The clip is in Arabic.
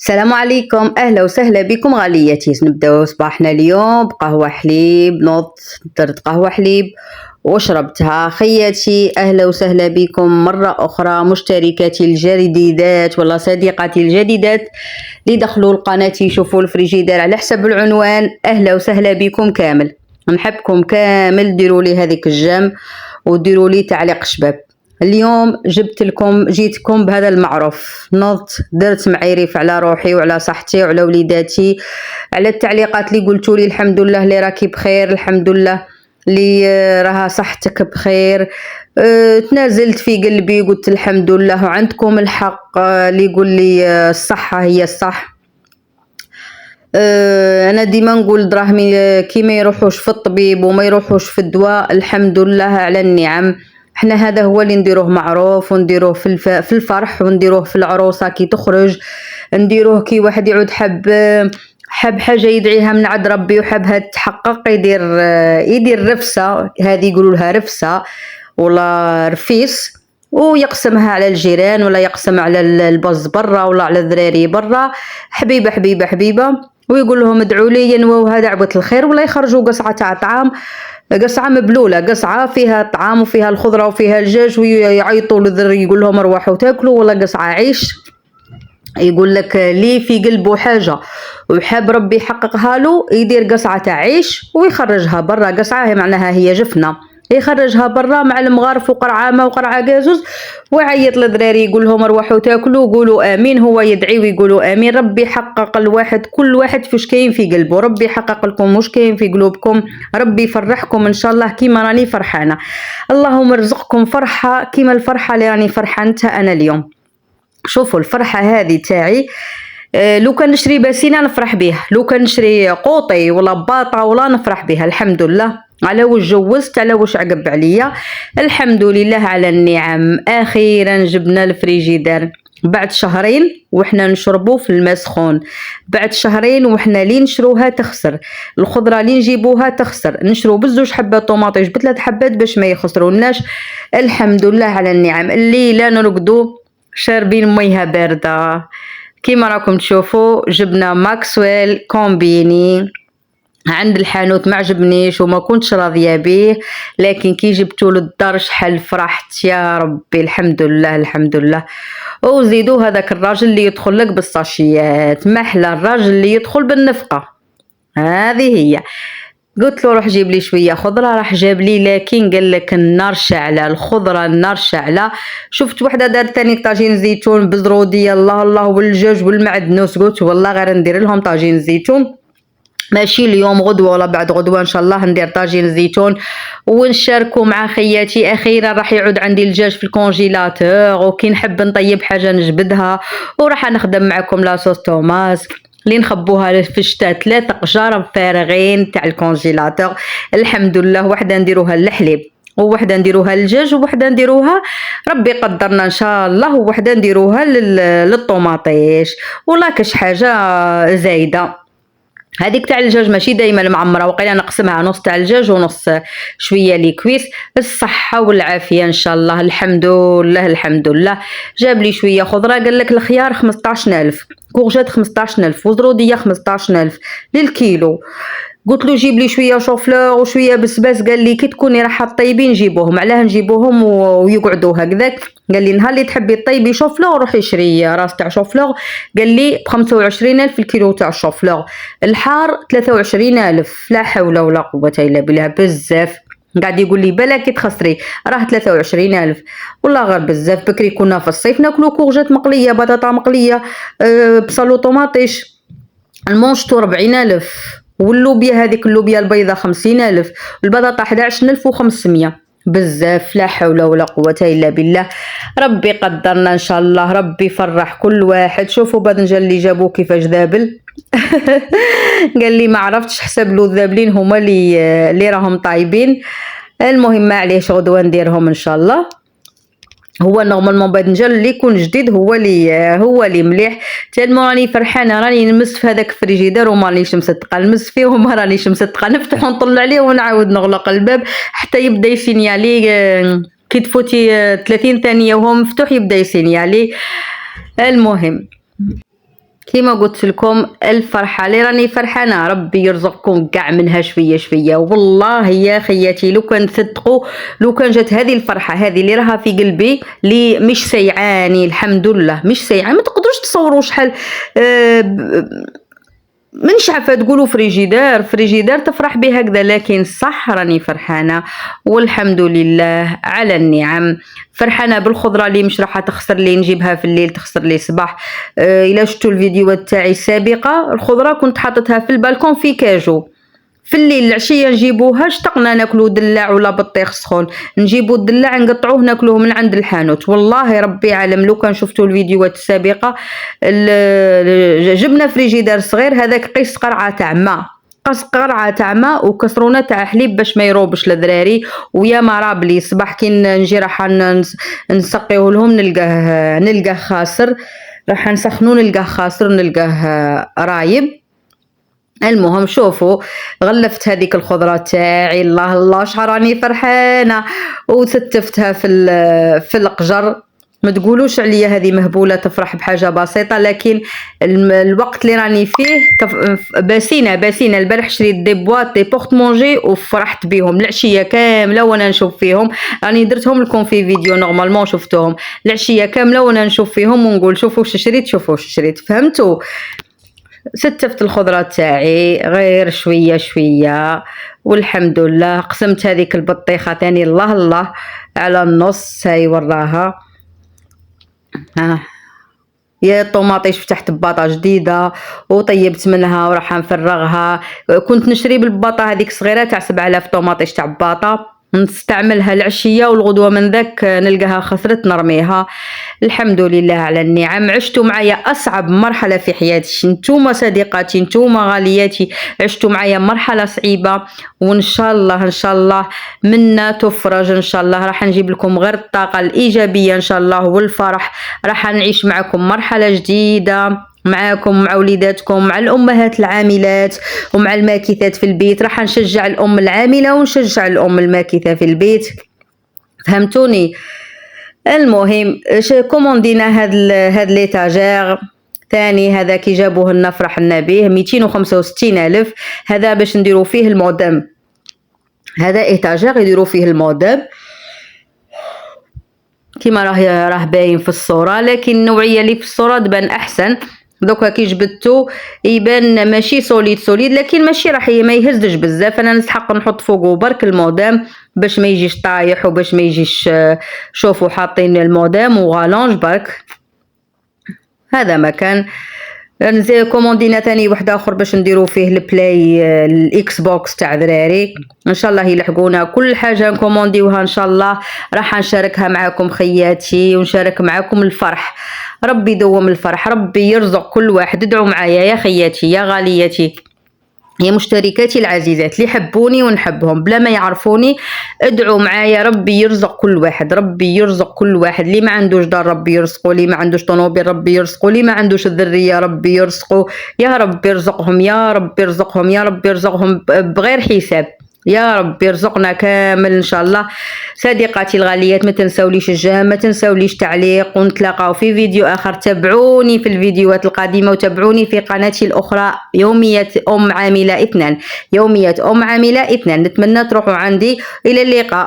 السلام عليكم، أهلا وسهلا بكم غالياتي. نبداو صباحنا اليوم بقهوة حليب. درت قهوة حليب وشربتها خياتي. أهلا وسهلا بكم مرة أخرى مشتركاتي الجديدات ولا صديقاتي الجديدات اللي دخلوا القناة يشوفوا الفريجيدير على حسب العنوان. أهلا وسهلا بكم كامل، نحبكم كامل. ديروا لي هذيك الجيم وديروا لي تعليق شباب. اليوم جيتكم بهذا المعروف. درت معيريف على روحي وعلى صحتي وعلى وليداتي، على التعليقات اللي قلتوا لي الحمد لله اللي راكي بخير، الحمد لله اللي راها صحتك بخير. تنازلت في قلبي قلت الحمد لله وعندكم الحق. اللي يقول لي الصحة هي الصح. انا ديما نقول دراهمي كي ما يروحوش في الطبيب وما يروحوش في الدواء، الحمد لله على النعم. احنا هذا هو اللي نديروه معروف، ونديروه في الفرح، ونديروه في العروسه كي تخرج، نديروه كي واحد يعود حب حاجه يدعيها من عند ربي وحبها تتحقق، يدير رفسه. هذه يقولوا لها رفسه ولا رفيس، ويقسمها على الجيران ولا يقسم على البز برا ولا على الذراري برا. حبيبه حبيبه حبيبه، ويقول لهم ادعوا لي ينووا هذا عبة الخير، ولا يخرجوا قصعه تاع طعام، قصعه مبلوله، قصعه فيها طعام وفيها الخضره وفيها الدجاج، ويعيطوا للذر يقول لهم روحوا تاكلوا، ولا قصعه عيش. يقول لك لي في قلبه حاجه وحاب ربي يحققها له، يدير قصعه تاع عيش ويخرجها برا. قصعه هي معناها هي جفنه، يخرجها برا مع المغارف وقرعه ما وقرعه قازوز، ويعيط للذراري يقول لهم روحوا تاكلوا وقولوا امين. هو يدعي ويقولوا امين. ربي يحقق الواحد كل واحد فاش كاين في قلبه، ربي يحقق لكم واش كاين في قلوبكم، ربي يفرحكم ان شاء الله كيما راني فرحانه. اللهم ارزقكم فرحه كيما الفرحه اللي راني فرحانتها انا اليوم. شوفوا الفرحه هذه تاعي، لو كان نشري باسينه نفرح بها، لو كان نشري قوطي ولا باطه ولا نفرح بها. الحمد لله على واش جوزت، على واش عقب عليا، الحمد لله على النعم. اخيرا جبنا الفريجيدير بعد شهرين وحنا نشربوه في الماء سخون، بعد شهرين وحنا لي نشروها تخسر، الخضره لي نجيبوها تخسر، نشرو بزوج حبات طوماطيش بثلاث حبات باش ما يخسروناش. الحمد لله على النعم. الليله نرقدو شاربين ميها بارده. كيما راكم تشوفوا جبنا ماكسويل كومبيني عند الحانوت، ما عجبنيش وما كنتش راضيه به، لكن كي جبتو للدار شحال فرحت يا ربي. الحمد لله الحمد لله. وزيدو هذاك الراجل اللي يدخل لك بالصاشيات، محلى الراجل اللي يدخل بالنفقه. هذه هي. قلت له روح جيب لي شويه خضره، راح جاب لي، لكن قال لك النار شاعله، الخضره النار شاعله. شفت وحده دارت ثاني طاجين زيتون بزروديه، الله الله، والدجاج والمعدنوس. قلت والله غير ندير لهم طاجين زيتون، ماشي اليوم غدوه ولا بعد غدوه ان شاء الله ندير طاجين زيتون ونشاركوا مع خياتي. اخيرا راح يعود عندي الدجاج في الكونجيلاتور، وكي نحب نطيب حاجه نجبدها، وراح نخدم معكم لاصوص توماس اللي نخبوها في الشتاء 3 قجار فارغين تاع الكونجيلاتور. الحمد لله. وحده نديروها للحليب، ووحده نديروها للدجاج، ووحده نديروها ربي قدرنا ان شاء الله، ووحده نديروها للطوماطيش. ولا كاش حاجه زايده. هذيك تاع الدجاج ماشي دائما معمره، وقيلا نقسمها نص تاع الدجاج ونص شويه لي كويس. الصحه والعافيه ان شاء الله. الحمد لله الحمد لله. جاب لي شويه خضره، قال لك الخيار 15000، كورجات 15000، وزروديه 15000 للكيلو. قلت له جيب لي شويه شوفلور وشويه بسباس. قال لي كي تكوني راح طيبين نجيبوهم. علاه نجيبوهم ويقعدوا هكذاك؟ قال لي نهار اللي تحبي طيبي شوفلور روحي شري راس تاع شوفلور. قال لي ب 25000 الكيلو تاع الشوفلور، الحار 23000. لا حول ولا قوه الا بالله، بزاف. قاعد يقول لي بلاكي تخسري، راه 23000 والله غير بزاف. بكري كنا في الصيف ناكلو كورجات مقليه، بطاطا مقليه، بصل وطوماطيش، المونشطو 40000، واللوبيا هذيك اللوبيا البيضاء 50000، البطاطا 11500. بزاف. لا حول ولا قوة إلا بالله. ربي قدرنا إن شاء الله، ربي فرح كل واحد. شوفوا باذنجان اللي جابوه كيفاش ذابل. قال لي ما عرفتش حسب له الذابلين هما اللي راهم طايبين. المهم ما عليهش غدوة نديرهم إن شاء الله. هو نورمالمون باذنجان اللي يكون جديد هو اللي مليح. تالمو راني فرحانه، راني نمس في هذاك الفريجيدير وما رانيش مصدقه، نمس فيه وما رانيش مصدقه، نفتح ونطلع عليه ونعاود نغلق الباب حتى يبدا يسينيالي. كي تفوتي 30 ثانيه وهو مفتوح يبدا يسينيالي. المهم كيما قلت لكم الفرحة اللي راني فرحانة ربي يرزقكم كاع منها شوية شوية. والله يا خياتي لو كان تصدقوا، لو كان جات هذه الفرحة هذه اللي راها في قلبي اللي مش سيعاني الحمد لله، مش سيعاني، ما تقدروش تصوروا شحال منش عارفه تقولوا فريجيدار تفرح به هكذا، لكن صح راني فرحانه والحمد لله على النعم. فرحانه بالخضره اللي مش راح تخسر لي، نجيبها في الليل تخسر لي الصباح. الا شفتوا الفيديوهات تاعي السابقه الخضره كنت حاطتها في البالكون في كاجو، في الليل العشيه نجيبوها اشتقنا ناكلو دلاع ولا بطيخ سخون، نجيبو الدلاع نقطعوه ناكلوه من عند الحانوت. والله ربي عالم لو كان شفتوا الفيديوهات السابقه جبنا فريجيدار صغير هذاك قيس قرعه تاع ماء، قص قرعه تاع ماء وكسرونه تاع حليب باش ما يروبش للدراري. ويا مرابلي صباح كي نجي راح نسقيه لهم نلقاه خاسر، راح نسخنو نلقاه خاسر نلقاه رايب. المهم شوفوا غلفت هذيك الخضره تاعي، الله الله شحال فرحانه، وستفتها في القجر. ما تقولوش عليا هذه مهبوله تفرح بحاجه بسيطه، لكن الوقت اللي راني فيه باسينه البارح شريت دي بواط دي بورت مونجي وفرحت بهم العشيه كامله وانا نشوف فيهم. راني درتهم لكم في فيديو نورمالمون شفتوهم العشيه كامله وانا نشوف فيهم ونقول شوفوا واش شريت فهمتوا. ستفت الخضرة تاعي غير شوية شوية والحمد لله. قسمت هذيك البطيخة تاني الله الله على النص، هاي وراها يا طوماطيش فتحت بباطة جديدة وطيبت منها وراح نفرغها. كنت نشري بالباطة هذيك صغيرة تاع 7000 طوماطيش تاع بباطة نستعملها العشية والغدوة من ذاك نلقاها خسرت نرميها. الحمد لله على النعم. عشتوا معايا أصعب مرحلة في حياتي، نتوما صديقاتي نتوما غالياتي عشتوا معايا مرحلة صعيبة، وإن شاء الله منا تفرج إن شاء الله. راح نجيب لكم غير الطاقة الإيجابية إن شاء الله والفرح. راح نعيش معكم مرحلة جديدة معاكم مع وليداتكم مع الأمهات العاملات ومع الماكثات في البيت. راح نشجع الأم العاملة ونشجع الأم الماكثة في البيت، فهمتوني. المهم كوموندينا هاد ليتاجير ثاني، هذا كي جابوه لنا فرحنا به 265,000. هذا باش نديرو فيه المودم، هذا ايتاجير يديرو فيه المودم كيما راه باين في الصورة، لكن النوعية اللي في الصورة تبان أحسن. دوكا كي جبدتو يبان ماشي سوليد لكن ماشي راح ما يهزش بزاف. انا نسحق نحط فوقه برك المودام باش ما يجيش طايح وباش ما يجيش. شوفوا حاطين المودام وغالونج برك. هذا مكان نزيد كوموندينا ثاني واحد اخر باش نديرو فيه البلاي الاكس بوكس تاع دراري. ان شاء الله يلحقونا كل حاجه نكومونديوها ان شاء الله راح نشاركها معكم خياتي ونشارك معكم الفرح. ربي يدوم الفرح، ربي يرزق كل واحد. ادعوا معايا يا خياتي يا غالياتي يا مشتركاتي العزيزات اللي يحبوني ونحبهم بلا ما يعرفوني، ادعوا معايا ربي يرزق كل واحد، ربي يرزق كل واحد. اللي ما عندوش دار ربي يرزقه، اللي ما عندوش طوموبيل ربي يرزقه، اللي ما عندوش الذريه ربي يرزقه. يا رب يرزقهم يا رب يرزقهم يا رب يرزقهم بغير حساب. يا رب يرزقنا كامل ان شاء الله. صديقاتي الغاليات ما تنساوليش الجيم، ما تنساوليش تعليق، ونتلاقاو في فيديو اخر. تابعوني في الفيديوهات القادمه وتابعوني في قناتي الاخرى يوميات ام عامله 2. يوميات ام عامله 2. نتمنى تروحوا عندي. الى اللقاء.